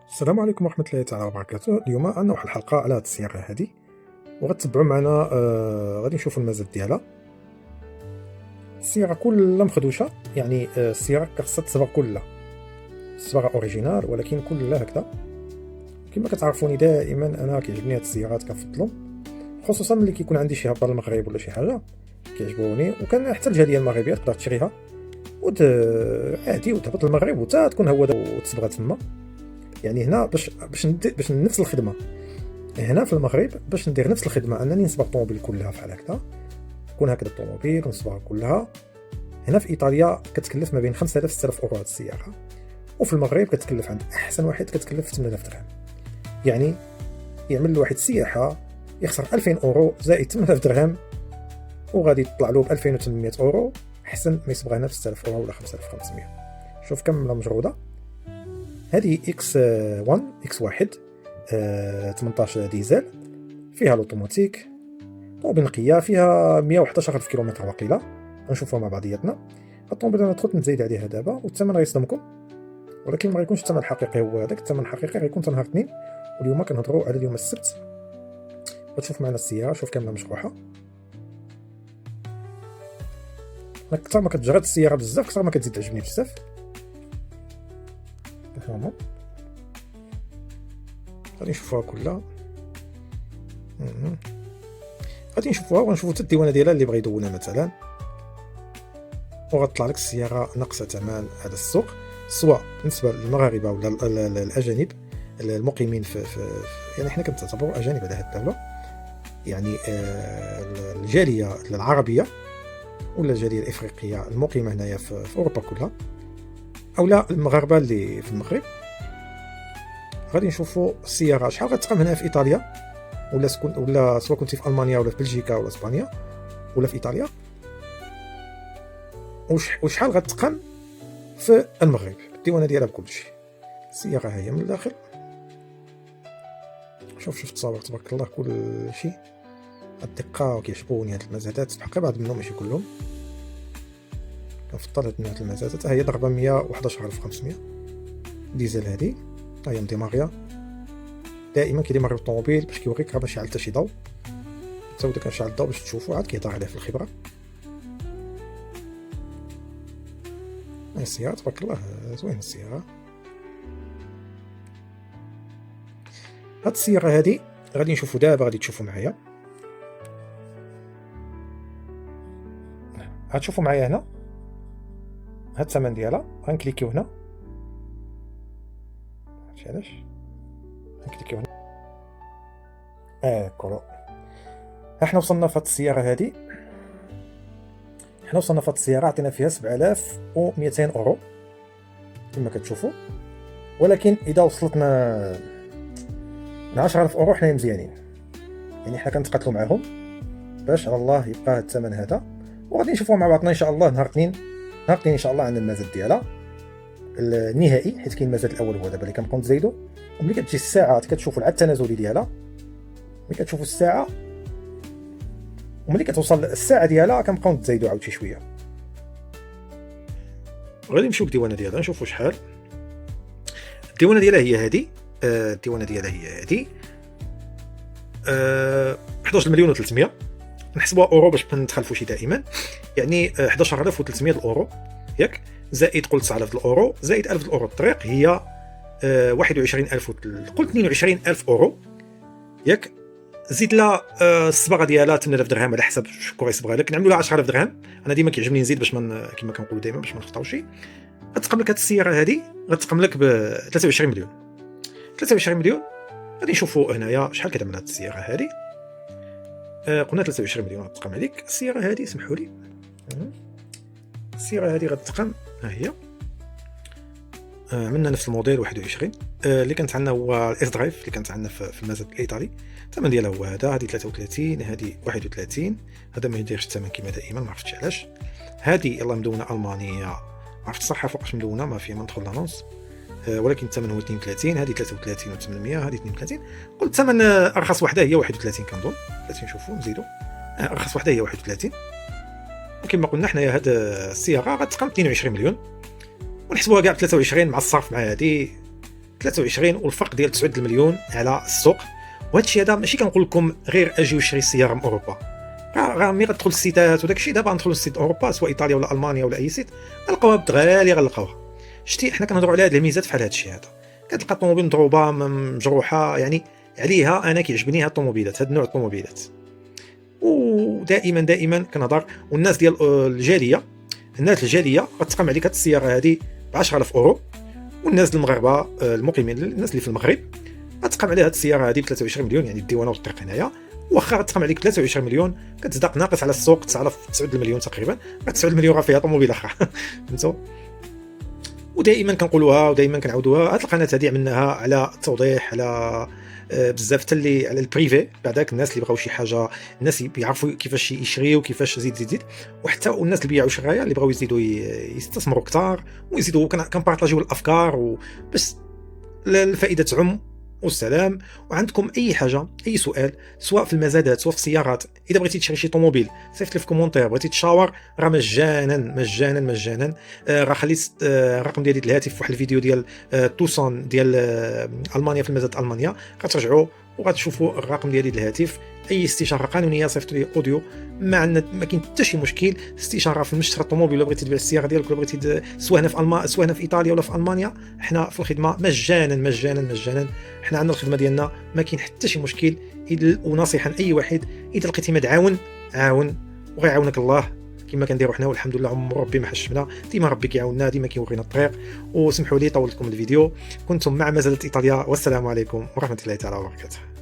السلام عليكم ورحمة الله تعالى وبركاته. اليوم عندنا واحد الحلقة على هاد السيارة هادي، وغتتبعوا معنا غادي نشوفوا المزاد ديالها. السيارة كلها مخدوشة، يعني السيارة خاصها تصبغ كلها الصباغة اوريجينال، ولكن كلها هكذا. كما كتعرفوني دائما انا كيعجبني هاد السيارات، كنفضلهم خصوصا ملي كيكون عندي شي هبه للمغرب ولا شي حاجه كيعجبوني، وكان حتى الجاليه المغربيه تقدر تشريها عادي وتهبط للمغرب وتا تكون هوده وتصبغ تما. يعني هنا باش نفس الخدمه هنا في المغرب، باش ندير نفس الخدمه انني نصبغ الطوموبيل كلها بحال هكذا، تكون هكذا الطوموبيل ونصبغها كلها. هنا في ايطاليا كتكلف ما بين 5000 6000 اورو هاد السياره، وفي المغرب كتكلف عند احسن واحد كتكلف 8000 درهم. يعني يعمل له واحد السياحه يخسر 2000 اورو زائد 8000 درهم، وغادي يطلع له ب 2800 اورو، احسن ما يصبغها هنا ب 6000 اورو ولا 5500. شوف كم مجروده. هذه اكس 1 اكس 1 18 ديزل، فيها لوطوماتيك، طوموبيل نقيه، فيها 111000 كيلومتر وقيله. غنشوفوها مع بعضياتنا. الطوموبيل انا دخلت نزيد عليه دابا، والثمن غيصدمكم، ولكن ما غيكونش الثمن الحقيقي هو هذاك. الثمن الحقيقي غيكون نهار الاثنين، واليوم كنهضروا على اليوم السبت. غتشوف معنا السياره، شوف كامله مشروحه. اكثر ما كتجرد السياره بزاف اكثر ما كتزيد تعجبني بزاف. تفهموا؟ غادي نشوفوها كلها. غادي نشوفوها ونشوفوا حتى الديوانه ديالها اللي بغى يدونها مثلا، وغتطلع لك السياره ناقصه ثمن هذا السوق، سواء بالنسبه للمغاربه ولا الاجانب المقيمين في يعني حنا كنعتبروا اجانب على هذه الدوله، يعني الجاليه العربيه ولا الجاليه الافريقيه المقيمه هنايا في اوروبا كلها، او لا المغاربه اللي في المغرب. غادي نشوفوا السياره شحال غتقام هنا في ايطاليا، ولا سواء كنتي في المانيا ولا في بلجيكا ولا اسبانيا ولا في ايطاليا، وشحال غتقام في المغرب. الديوانه ديالها بكل شيء. السياره هي من الداخل، شوف التصاوير تبارك الله كل شيء. الدقه كيعجبوني هاد المزادات، بحق بعض منهم ماشي كلهم، كنفضل هاد نوع المزادات. هي ضربه 111500 ديزل. هذه هي مديماريا، دائما كيديماريو الطوموبيل باش كيوريك راه ماشي على حتى شي ضوء، حتى ودا كنشعل الضوء باش تشوفوا، عاد كيهضر عليه في الخبره. السياره تبارك الله زوين. السياره هاد السياره هادي غادي نشوفوا دابا، غادي تشوفوا معايا. غتشوفوا معايا هنا هاد الثمن ديالها. غنكليكيو هنا، علاش غنكليكيو هنا كولو. احنا وصلنا في هاد السياره هادي، عطينا فيها 7200 اورو كما كتشوفوا، ولكن اذا وصلتنا ل 10000 اورو حنا مزيانين. يعني حنا كنتقاتلوا معاهم باش على الله يبقى الثمن هذا، وغادي نشوفوا مع بعضنا ان شاء الله نهار اثنين ان شاء الله عندنا المزاد ديالها النهائي، حيت كاين المزاد الاول هو دابا اللي كنبقاو نزيدوا، وملي كتجي الساعه كتشوفوا العد التنازلي ديالها. ملي كتشوفوا الساعه وملي كتوصل الساعه ديالها كنبقاو نزيدوا عاود شي شويه. غادي نمشيو للديوانه ديالها نشوفوا شحال. الديوانه ديالها هي هذه، 11 مليون و300. نحسبوها اورو باش نتخلفوا شي دائما، يعني 11300 الاورو ياك، زائد قلت 9000 الاورو، زائد 1000 الاورو الطريق، هي 21000 قلت 22000 اورو ياك. زيد لها الصباغه ديالها 8000 درهم على حسب شكون يصبغها لك. نعملوا لها 10000 درهم. انا ديما كيعجبني نزيد باش كما كنقولوا دائما باش ما نخطاوش شي. غتقام لك هاد السياره هذه غتقام لك ب 23 مليون. 23 مليون. غادي نشوفوا هنايا شحال كتعمل هاد السياره هذه. قلنا 23 مليون غتقام عليك السياره هذه. سمحوا لي، السياره هذه غتقام، ها هي عملنا نفس الموديل 21 اللي كانت عندنا، هو الاس درايف اللي كانت عندنا في المزاد الايطالي. الثمن ديالها هو هذا. هذه 33، هذه 31. هذا ما يديرش الثمن كما دائما، ما عرفتش علاش. هذه يلا مدونه المانيه، ما عرفتش الصراحه فوقاش مدونه، ما فيها ما ندخل لانونس، ولكن الثمن هو 32. هذه 33 و800. هذه 32. قلت الثمن ارخص وحده هي 31 كنظن. بغيتي نشوفوا نزيدوا ارخص وحده هي 31. وكما قلنا حنايا هاد السياره غتقام 22 مليون، ونحسبوها كاع 23 مع الصرف مع هذه 23 والفرق ديال 9 المليون على السوق. وهذا الشيء هذا ماشي كنقول لكم غير اجي وشري السياره من اوروبا، راه ملي غتدخل السيتات وداك الشيء، دابا ندخلوا للسيت اوروبا سواء ايطاليا ولا المانيا ولا اي سيت، غنلقاوها بغاليه، غنلقاوها. شتي حنا كنهضروا على هذه الميزات بحال هذا الشيء هذا، كتلقى الطوموبيل مضروبه مجروحه، يعني عليها انا كيعجبني هاد الطوموبيلات، هاد النوع الطوموبيلات. ودائما كنهضر، والناس ديال الجاليه، الناس الجاليه غتقام عليك هاد السياره هذه ب 10000 اورو، والناس المغاربه المقيمين، الناس اللي في المغرب، غتقام عليها هاد السياره هذه ب 23 مليون، يعني الديوانه والطريق هنايا. واخا غتقام عليك 23 مليون كتصدق ناقص على السوق 9 المليون تقريبا، 9 المليون راه فيها طوموبيل اخرى. فهمتوا؟ ودائما كنقولوها ودائما كنعاودوها، هاد القناه هذه عملناها على التوضيح، على بزاف حتى اللي على البريفي، بعداك الناس اللي بغاو شي حاجه، الناس يعرفوا كيفاش يشريو، كيفاش زيد، وحتى الناس اللي بيعوا شرايه اللي بغاو يزيدوا يستثمروا اكثر ويزيدوا، كنبارطاجيو الافكار وبس الفائده تعم والسلام. وعندكم اي حاجه، اي سؤال، سواء في المزادات سواء في السيارات، اذا بغيتي تشري شي طوموبيل صيفط لي في كومونتير، بغيتي تشاور راه مجانا. راه خليت الرقم ديالي الهاتف في واحد الفيديو ديال توسون ديال المانيا، في المزاد المانيا، غترجعوا وغتشوفوا الرقم ديالي الهاتف. اي استشاره قانونيه صيفط لي اوديو، ما كاين حتى شي مشكل. استشاره في مشترى الطوموبيل، ولا بغيتي تبيع السياره ديالك، ولا بغيتي سواء هنا في سواء هنا في ايطاليا ولا في المانيا، حنا في الخدمه مجانا. حنا عندنا الخدمه ديالنا، ما كاين حتى شي مشكل. ونصيحه لاي واحد، اذا لقيتي ما عاون وغيعاونك الله كما كنديروا حنا، والحمد لله عمر ربي ما حشمنا، ديما ربي كيعاوننا، ديما كيورينا الطريق. وسمحوا لي طولت لكم الفيديو، كنتم مع مزادات ايطاليا، والسلام عليكم ورحمه الله تعالى وبركاته.